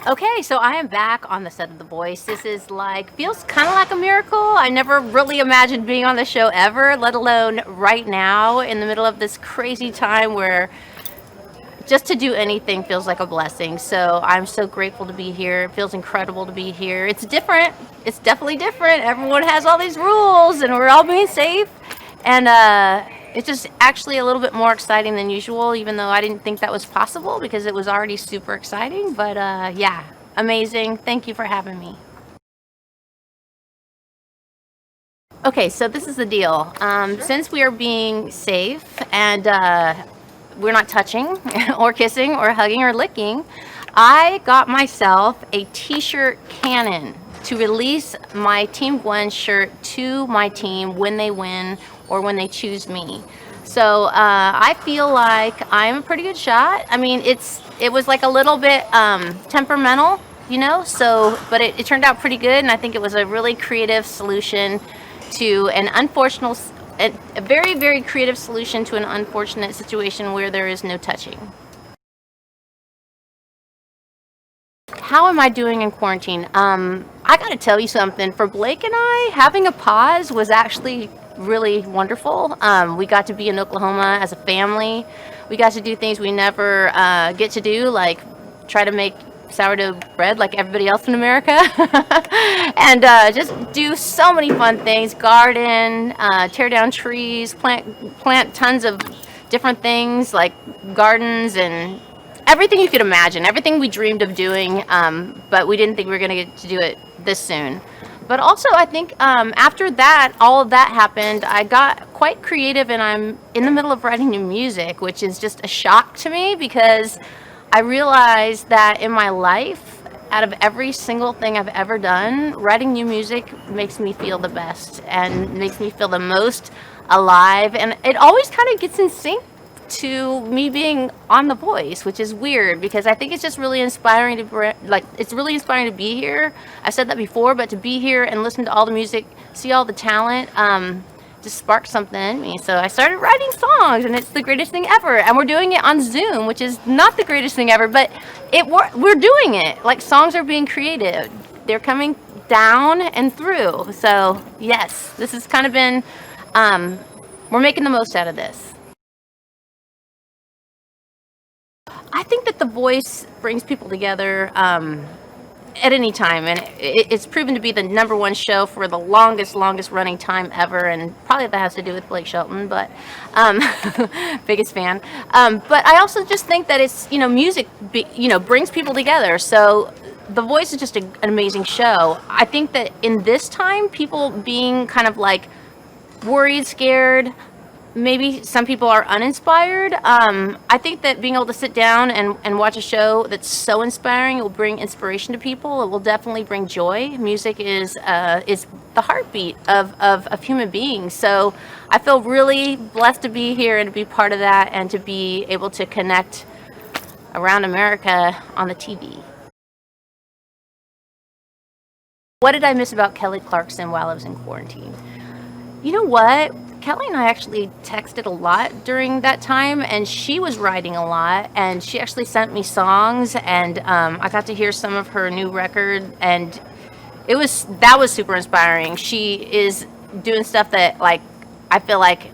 Okay, so I am back on the set of The Voice. This is feels kind of like a miracle. I never really imagined being on the show ever, let alone right now in the middle of this crazy time where just to do anything feels like a blessing. So I'm so grateful to be here. It feels incredible to be here. It's different. It's definitely different. Everyone has all these rules and we're all being safe. And it's just actually a little bit more exciting than usual, even though I didn't think that was possible because it was already super exciting. But yeah, amazing. Thank you for having me. Okay, so this is the deal. Since we are being safe and we're not touching or kissing or hugging or licking, I got myself a t-shirt cannon to release my Team Gwen shirt to my team when they win or when they choose me. So I feel like I'm a pretty good shot. I mean, it was like a little bit temperamental, but it turned out pretty good, and I think it was a really creative solution to an unfortunate, a very, very creative solution to an unfortunate situation where there is no touching. How am I doing in quarantine? I gotta tell you something. For Blake and I, having a pause was actually really wonderful. We got to be in Oklahoma as a family. We got to do things we never get to do, like try to make sourdough bread like everybody else in America and just do so many fun things, garden, tear down trees, plant tons of different things like gardens and everything you could imagine, everything we dreamed of doing, but we didn't think we were going to get to do it this soon. But also I think after that, all of that happened, I got quite creative and I'm in the middle of writing new music, which is just a shock to me because I realized that in my life, out of every single thing I've ever done, writing new music makes me feel the best and makes me feel the most alive. And it always kind of gets in sync to me being on The Voice, which is weird because I think it's just really inspiring it's really inspiring to be here. I've said that before, but to be here and listen to all the music, see all the talent, just sparked something in me. So I started writing songs and it's the greatest thing ever. And we're doing it on Zoom, which is not the greatest thing ever, but we're doing it. Like, songs are being created. They're coming down and through. So yes, this has kind of been, we're making the most out of this. I think that The Voice brings people together at any time, and it's proven to be the #1 show for the longest running time ever, and probably that has to do with Blake Shelton, but biggest fan. But I also just think that it's, music brings people together, so The Voice is just an amazing show. I think that in this time, people being kind of like worried, scared, maybe some people are uninspired. I think that being able to sit down and watch a show that's so inspiring, it will bring inspiration to people. It will definitely bring joy. Music is the heartbeat of human beings. So I feel really blessed to be here and to be part of that and to be able to connect around America on the TV. What did I miss about Kelly Clarkson while I was in quarantine? You know what? Kelly and I actually texted a lot during that time, and she was writing a lot, and she actually sent me songs, and I got to hear some of her new record, and that was super inspiring. She is doing stuff that, like, I feel like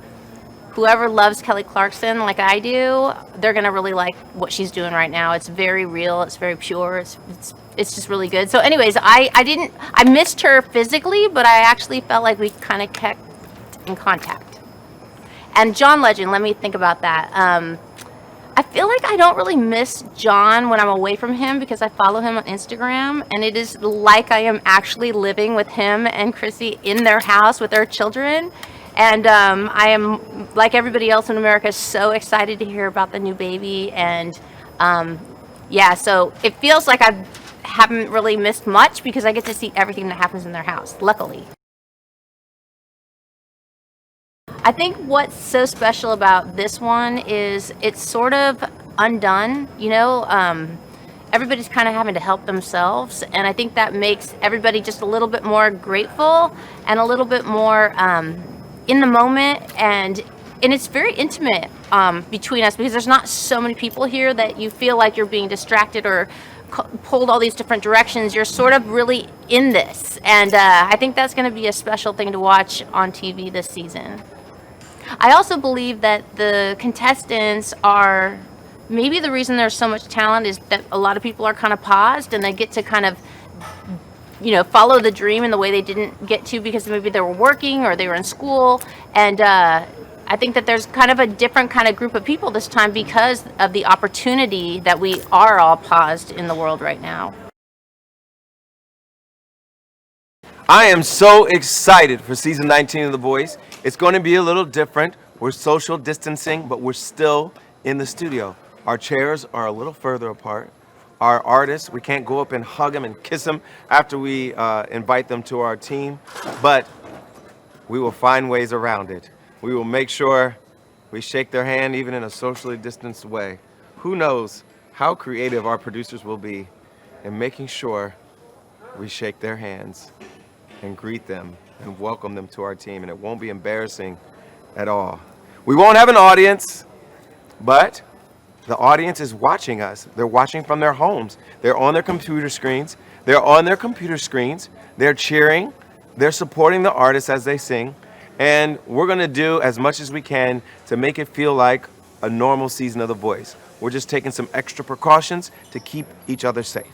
whoever loves Kelly Clarkson like I do, they're gonna really like what she's doing right now. It's very real, it's very pure, it's just really good. So anyways, I missed her physically, but I actually felt like we kind of kept in contact. And John Legend, let me think about that. I feel like I don't really miss John when I'm away from him because I follow him on Instagram, and it is like I am actually living with him and Chrissy in their house with their children. And I am, like everybody else in America, so excited to hear about the new baby. And yeah, so it feels like I haven't really missed much because I get to see everything that happens in their house, luckily. I think what's so special about this one is it's sort of undone, everybody's kind of having to help themselves, and I think that makes everybody just a little bit more grateful and a little bit more in the moment, and it's very intimate between us because there's not so many people here that you feel like you're being distracted or pulled all these different directions, you're sort of really in this. And I think that's going to be a special thing to watch on TV this season. I also believe that the contestants are maybe the reason there's so much talent is that a lot of people are kind of paused and they get to kind of, follow the dream in the way they didn't get to because maybe they were working or they were in school. And I think that there's kind of a different kind of group of people this time because of the opportunity that we are all paused in the world right now. I am so excited for season 19 of The Voice. It's going to be a little different. We're social distancing, but we're still in the studio. Our chairs are a little further apart. Our artists, we can't go up and hug them and kiss them after we invite them to our team, but we will find ways around it. We will make sure we shake their hand even in a socially distanced way. Who knows how creative our producers will be in making sure we shake their hands and greet them and welcome them to our team, and it won't be embarrassing at all. We won't have an audience, but the audience is watching us. They're watching from their homes. They're on their computer screens. They're cheering. They're supporting the artists as they sing. And we're going to do as much as we can to make it feel like a normal season of The Voice. We're just taking some extra precautions to keep each other safe.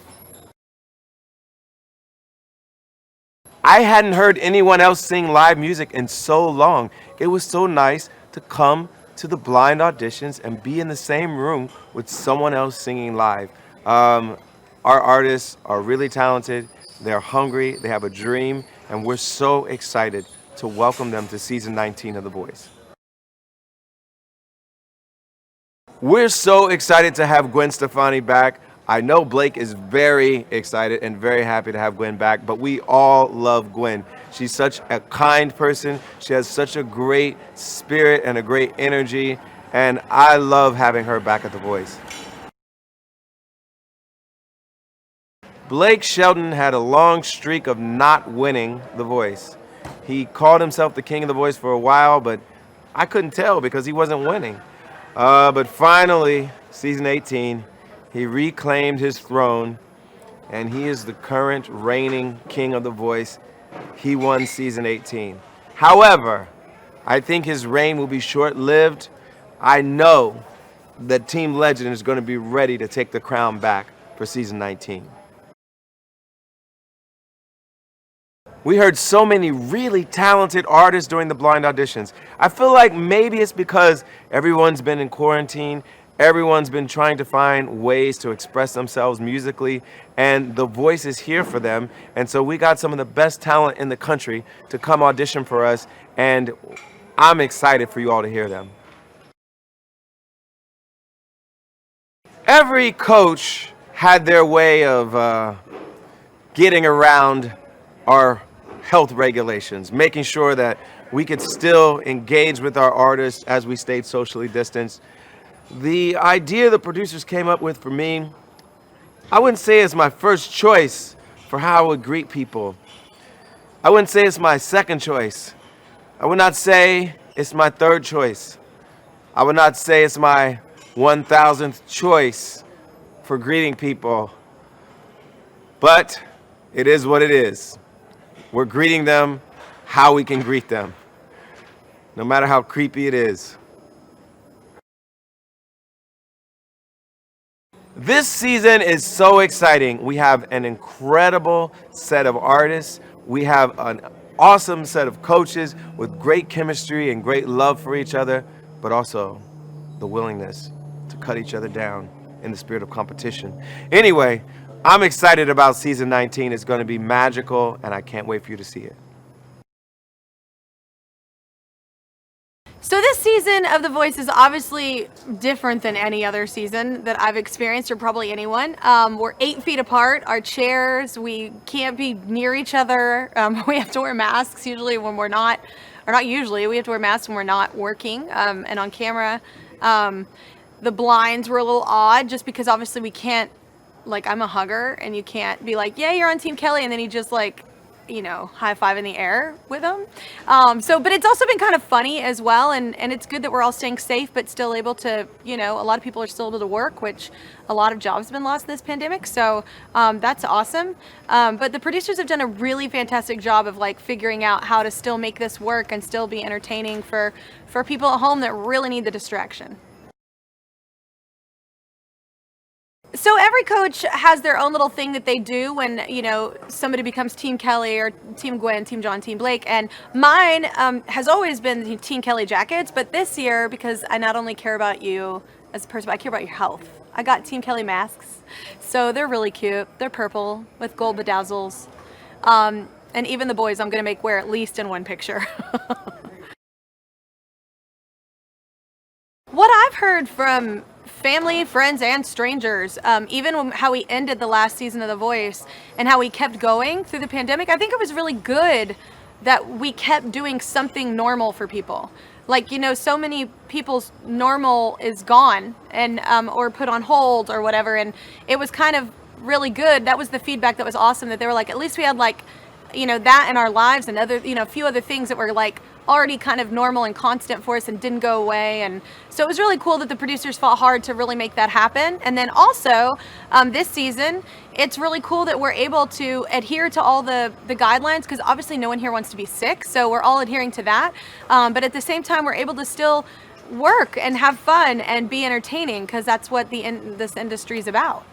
I hadn't heard anyone else sing live music in so long. It was so nice to come to the blind auditions and be in the same room with someone else singing live. Our artists are really talented, they're hungry, they have a dream, and we're so excited to welcome them to season 19 of The Voice. We're so excited to have Gwen Stefani back. I know Blake is very excited and very happy to have Gwen back, but we all love Gwen. She's such a kind person. She has such a great spirit and a great energy, and I love having her back at The Voice. Blake Shelton had a long streak of not winning The Voice. He called himself the king of The Voice for a while, but I couldn't tell because he wasn't winning. But finally, season 18, he reclaimed his throne, and he is the current reigning king of The Voice. He won season 18. However, I think his reign will be short-lived. I know that Team Legend is going to be ready to take the crown back for season 19. We heard so many really talented artists during the blind auditions. I feel like maybe it's because everyone's been in quarantine. Everyone's been trying to find ways to express themselves musically, and The Voice is here for them. And so we got some of the best talent in the country to come audition for us, and I'm excited for you all to hear them. Every coach had their way of getting around our health regulations, making sure that we could still engage with our artists as we stayed socially distanced. The idea the producers came up with for me, I wouldn't say it's my first choice for how I would greet people. I wouldn't say it's my second choice. I would not say it's my third choice. I would not say it's my 1000th choice for greeting people. But it is what it is. We're greeting them how we can greet them, no matter how creepy it is. This season is so exciting. We have an incredible set of artists. We have an awesome set of coaches with great chemistry and great love for each other, but also the willingness to cut each other down in the spirit of competition. Anyway, I'm excited about season 19. It's going to be magical, and I can't wait for you to see it. So this season of The Voice is obviously different than any other season that I've experienced, or probably anyone. We're 8 feet apart, our chairs, we can't be near each other. We have to wear masks usually when we're not, or not usually, we have to wear masks when we're not working and on camera. The blinds were a little odd just because obviously we can't, like, I'm a hugger and you can't be like, yeah, you're on Team Kelly, and then you just like high five in the air with them. But it's also been kind of funny as well, and it's good that we're all staying safe, but still able to, a lot of people are still able to work, which a lot of jobs have been lost in this pandemic. So that's awesome. But the producers have done a really fantastic job of like figuring out how to still make this work and still be entertaining for people at home that really need the distraction. So every coach has their own little thing that they do when, somebody becomes Team Kelly or Team Gwen, Team John, Team Blake. And mine has always been the Team Kelly jackets. But this year, because I not only care about you as a person, but I care about your health, I got Team Kelly masks. So they're really cute. They're purple with gold bedazzles. And even the boys I'm going to make wear at least in one picture. What I've heard from family, friends, and strangers, even how we ended the last season of The Voice and how we kept going through the pandemic, I think it was really good that we kept doing something normal for people. Like, so many people's normal is gone and or put on hold or whatever, and it was kind of really good. That was the feedback that was awesome, that they were like, at least we had like, that in our lives and other, a few other things that were like already kind of normal and constant for us and didn't go away. And so it was really cool that the producers fought hard to really make that happen. And then also this season, it's really cool that we're able to adhere to all the guidelines, because obviously no one here wants to be sick. So we're all adhering to that. But at the same time, we're able to still work and have fun and be entertaining, because that's what this industry is about.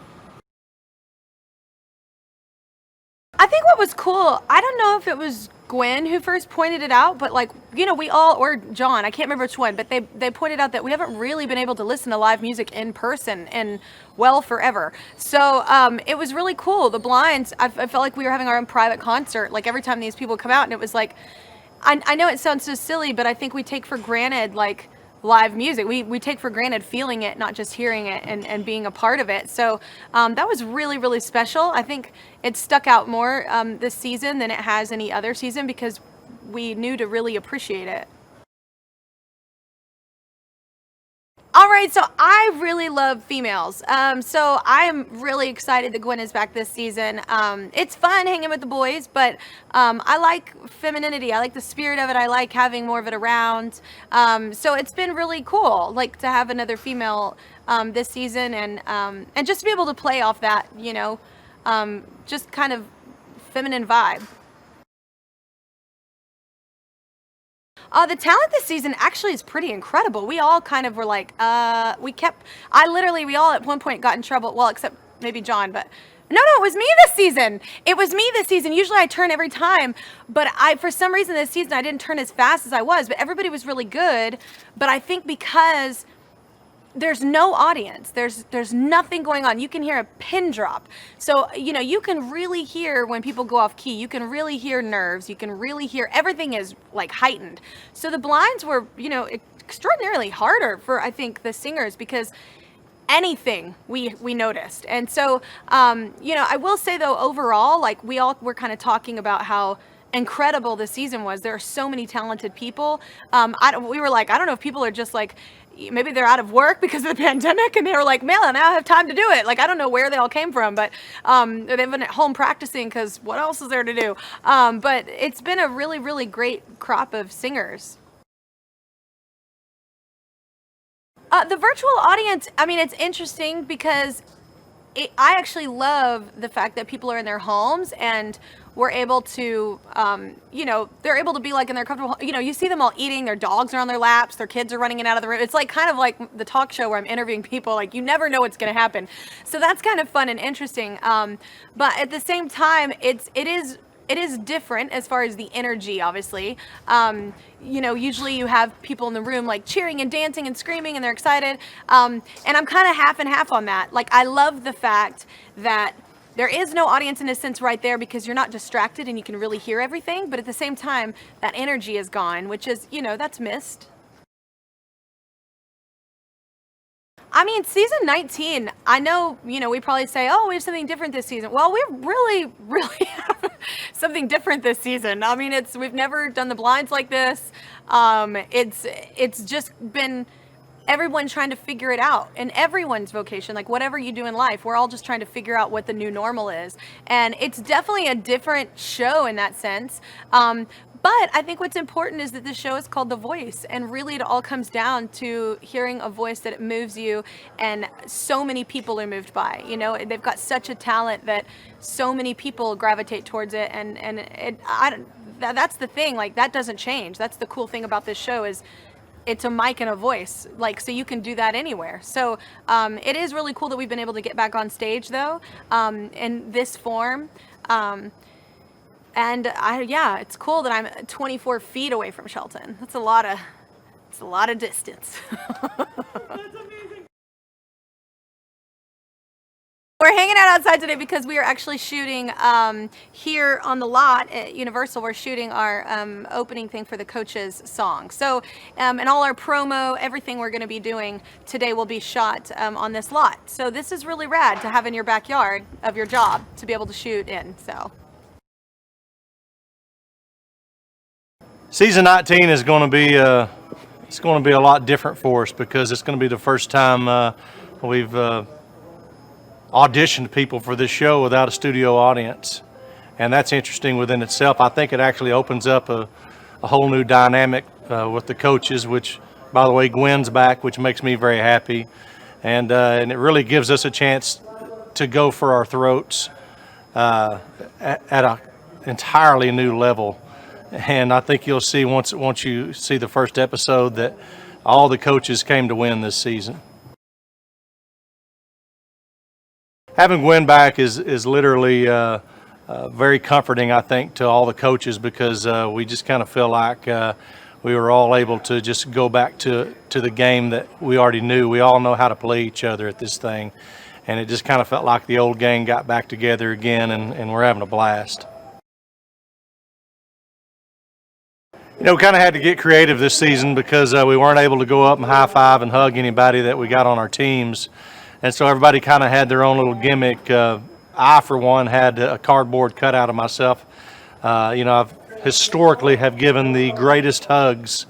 I think what was cool, I don't know if it was Gwen who first pointed it out, but like, we all, or John, I can't remember which one, but they pointed out that we haven't really been able to listen to live music in person in, forever. So it was really cool. The blinds, I felt like we were having our own private concert, like every time these people come out, and it was like, I know it sounds so silly, but I think we take for granted, like, live music. We take for granted feeling it, not just hearing it and being a part of it. So that was really, really special. I think it stuck out more this season than it has any other season, because we knew to really appreciate it. All right, so I really love females. So I'm really excited that Gwen is back this season. It's fun hanging with the boys, but I like femininity. I like the spirit of it. I like having more of it around. So it's been really cool, like, to have another female this season, and just to be able to play off that, just kind of feminine vibe. The talent this season actually is pretty incredible. We all kind of were like, we all at one point got in trouble. Well, except maybe John, but no, it was me this season. It was me this season. Usually I turn every time, but for some reason this season I didn't turn as fast as I was, but everybody was really good. But I think because there's no audience, there's nothing going on. You can hear a pin drop. So, you can really hear when people go off key. You can really hear nerves. You can really hear, everything is like heightened. So the blinds were, extraordinarily harder for, I think, the singers, because anything we noticed. And so, I will say though, overall, like, we all were kind of talking about how incredible the season was. There are so many talented people. We were like, I don't know if people are just like, maybe they're out of work because of the pandemic, and they were like, man, I now have time to do it. Like, I don't know where they all came from, but they've been at home practicing, because what else is there to do? But it's been a really, really great crop of singers. The virtual audience, I mean, it's interesting because I actually love the fact that people are in their homes and we're able to, they're able to be like in their comfortable, you see them all eating, their dogs are on their laps, their kids are running in and out of the room. It's like kind of like the talk show where I'm interviewing people, like, you never know what's going to happen. So that's kind of fun and interesting. But at the same time, it is different as far as the energy, obviously. Usually you have people in the room like cheering and dancing and screaming and they're excited. And I'm kind of half and half on that. Like, I love the fact that there is no audience in a sense right there, because you're not distracted and you can really hear everything. But at the same time, that energy is gone, which is, that's missed. I mean, season 19, I know, we probably say, oh, we have something different this season. Well, we really, really have something different this season. I mean, we've never done the blinds like this. It's just been everyone's trying to figure it out in everyone's vocation, like whatever you do in life, we're all just trying to figure out what the new normal is. And it's definitely a different show in that sense. But I think what's important is that this show is called The Voice, and really it all comes down to hearing a voice that it moves you, and so many people are moved by. You know, they've got such a talent that so many people gravitate towards it, and that's the thing. Like, that doesn't change. That's the cool thing about this show is it's a mic and a voice, like, so you can do that anywhere. So it is really cool that we've been able to get back on stage though, in this form. And yeah, it's cool that I'm 24 feet away from Shelton. It's a lot of distance. We're hanging out outside today because we are actually shooting here on the lot at Universal. We're shooting our opening thing for the Coaches song. So, and all our promo, everything we're going to be doing today will be shot on this lot. So this is really rad to have in your backyard of your job to be able to shoot in. So. Season 19 is going to be it's going to be a lot different for us because it's going to be the first time we've auditioned people for this show without a studio audience, and that's interesting within itself. I think it actually opens up a whole new dynamic with the coaches, which, by the way, Gwen's back, which makes me very happy, and it really gives us a chance to go for our throats at an entirely new level. And I think you'll see once you see the first episode that all the coaches came to win this season. Having Gwen back is literally very comforting, I think, to all the coaches, because we just kind of feel like we were all able to just go back to the game that we already knew. We all know how to play each other at this thing, and it just kind of felt like the old gang got back together again, and we're having a blast. You know, we kind of had to get creative this season because we weren't able to go up and high-five and hug anybody that we got on our teams. And so everybody kind of had their own little gimmick. I, for one, had a cardboard cutout of myself. You know, I've historically have given the greatest hugs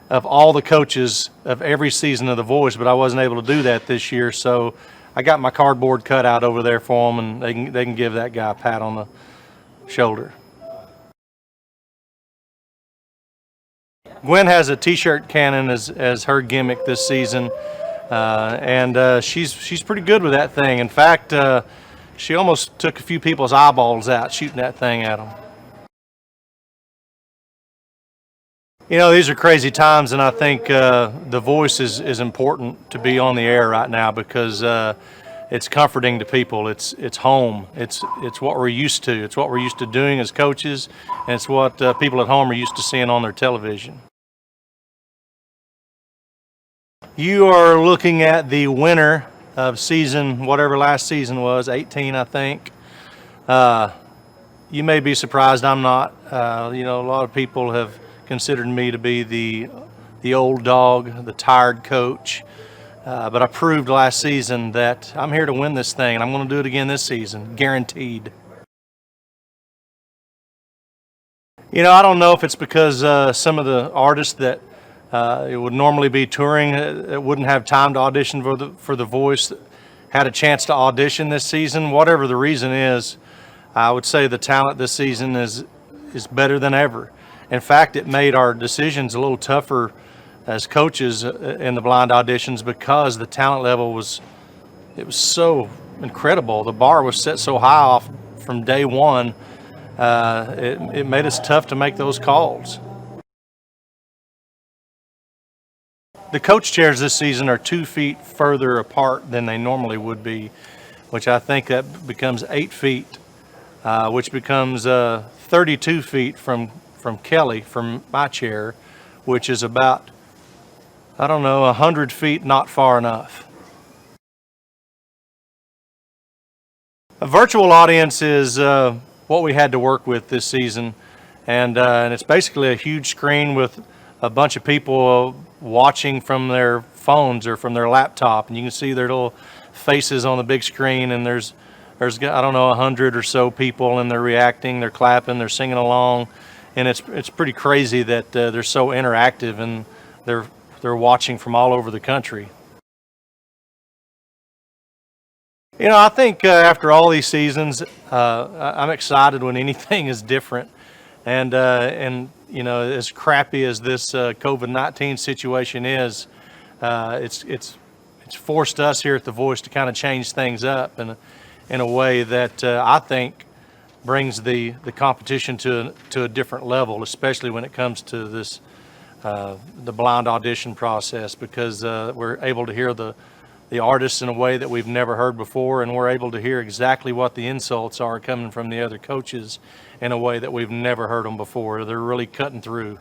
of all the coaches of every season of The Voice, but I wasn't able to do that this year. So I got my cardboard cutout over there for them, and they can give that guy a pat on the shoulder. Gwen has a T-shirt cannon as her gimmick this season, and she's pretty good with that thing. In fact, she almost took a few people's eyeballs out shooting that thing at them. You know, these are crazy times, and I think The Voice is important to be on the air right now because it's comforting to people. It's home. It's what we're used to. It's what we're used to doing as coaches, and it's what people at home are used to seeing on their television. You are looking at the winner of season, whatever last season was, 18, I think. You may be surprised I'm not. You know, a lot of people have considered me to be the old dog, the tired coach. But I proved last season that I'm here to win this thing, and I'm going to do it again this season, guaranteed. You know, I don't know if it's because some of the artists that it would normally be touring that wouldn't have time to audition for the Voice had a chance to audition this season. Whatever the reason is, I would say the talent this season is better than ever. In fact, it made our decisions a little tougher as coaches in the blind auditions because the talent level was so incredible. The bar was set so high off from day one. It made us tough to make those calls. The coach chairs this season are 2 feet further apart than they normally would be, which I think that becomes 8 feet, which becomes 32 feet from Kelly, from my chair, which is about, I don't know, 100 feet not far enough. A virtual audience is what we had to work with this season, and it's basically a huge screen with a bunch of people watching from their phones or from their laptop, and you can see their little faces on the big screen, and there's I don't know, 100 or so people, and they're reacting, they're clapping, they're singing along, and it's pretty crazy that they're so interactive, and they're they're watching from all over the country. You know, I think after all these seasons, I'm excited when anything is different. And you know, as crappy as this COVID-19 situation is, it's forced us here at The Voice to kind of change things up in a way that I think brings the competition to a different level, especially when it comes to this the blind audition process, because we're able to hear the artists in a way that we've never heard before, and we're able to hear exactly what the insults are coming from the other coaches in a way that we've never heard them before. They're really cutting through.